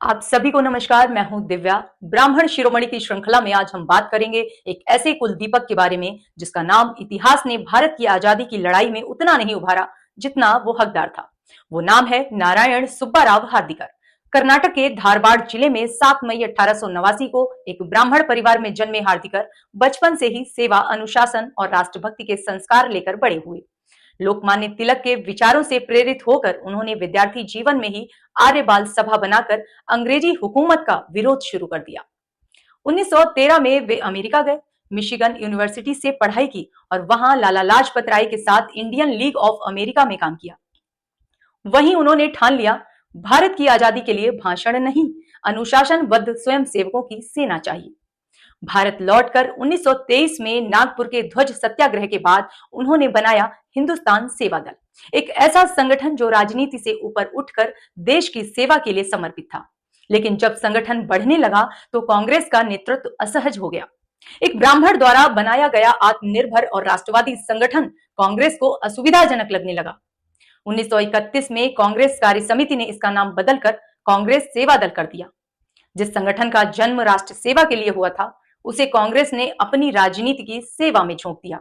आप सभी को नमस्कार। मैं हूं दिव्या। ब्राह्मण शिरोमणि की श्रृंखला में आज हम बात करेंगे एक ऐसे कुल दीपक के बारे में जिसका नाम इतिहास ने भारत की आजादी की लड़ाई में उतना नहीं उभारा जितना वो हकदार था। वो नाम है नारायण सुब्बाराव हार्दिकर। कर्नाटक के धारवाड़ जिले में 7 मई 1889 को एक ब्राह्मण परिवार में जन्मे हार्दिकर बचपन से ही सेवा, अनुशासन और राष्ट्रभक्ति के संस्कार लेकर बड़े हुए। लोकमान्य तिलक के विचारों से प्रेरित होकर उन्होंने विद्यार्थी जीवन में ही आर्य बाल सभा बनाकर अंग्रेजी हुकूमत का विरोध शुरू कर दिया। 1913 में वे अमेरिका गए, मिशिगन यूनिवर्सिटी से पढ़ाई की और वहां लाला लाजपत राय के साथ इंडियन लीग ऑफ अमेरिका में काम किया। वहीं उन्होंने ठान लिया, भारत की आजादी के लिए भाषण नहीं, अनुशासनबद्ध स्वयंसेवकों की सेना चाहिए। भारत लौटकर 1923 में नागपुर के ध्वज सत्याग्रह के बाद उन्होंने बनाया हिंदुस्तान सेवा दल, एक ऐसा संगठन जो राजनीति से ऊपर उठकर देश की सेवा के लिए समर्पित था। लेकिन जब संगठन बढ़ने लगा तो कांग्रेस का नेतृत्व असहज हो गया। एक ब्राह्मण द्वारा बनाया गया आत्मनिर्भर और राष्ट्रवादी संगठन कांग्रेस को असुविधाजनक लगने लगा। 1931 में कांग्रेस कार्य समिति ने इसका नाम बदलकर कांग्रेस सेवा दल कर दिया। जिस संगठन का जन्म राष्ट्र सेवा के लिए हुआ था उसे कांग्रेस ने अपनी राजनीति की सेवा में झोंक दिया।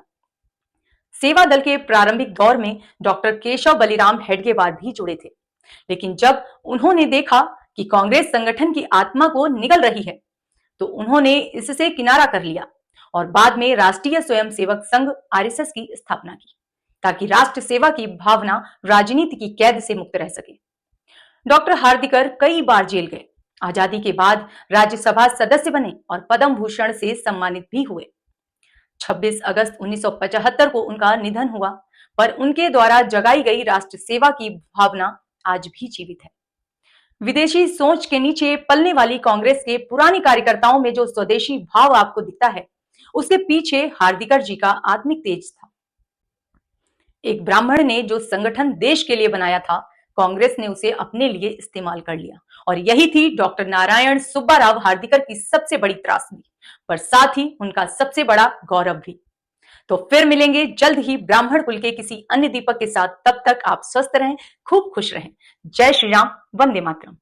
सेवा दल के प्रारंभिक दौर में डॉक्टर केशव बलिराम हेडगेवार भी जुड़े थे, लेकिन जब उन्होंने देखा कि कांग्रेस संगठन की आत्मा को निगल रही है तो उन्होंने इससे किनारा कर लिया और बाद में राष्ट्रीय स्वयंसेवक संघ आरएसएस की स्थापना की ताकि राष्ट्र सेवा की भावना राजनीति की कैद से मुक्त रह सके। डॉक्टर हार्दिकर कई बार जेल गए, आजादी के बाद राज्यसभा सदस्य बने और पद्म भूषण से सम्मानित भी हुए। 26 अगस्त 1975 को उनका निधन हुआ, पर उनके द्वारा जगाई गई राष्ट्र सेवा की भावना आज भी जीवित है। विदेशी सोच के नीचे पलने वाली कांग्रेस के पुराने कार्यकर्ताओं में जो स्वदेशी भाव आपको दिखता है, उसके पीछे हार्दिकर जी का आत्मिक तेज था। एक ब्राह्मण ने जो संगठन देश के लिए बनाया था, कांग्रेस ने उसे अपने लिए इस्तेमाल कर लिया और यही थी डॉक्टर नारायण सुब्बाराव हार्दिकर की सबसे बड़ी त्रासदी, पर साथ ही उनका सबसे बड़ा गौरव भी। तो फिर मिलेंगे जल्द ही ब्राह्मण कुल के किसी अन्य दीपक के साथ। तब तक आप स्वस्थ रहें, खूब खुश रहें। जय श्री राम, वंदे मातरम।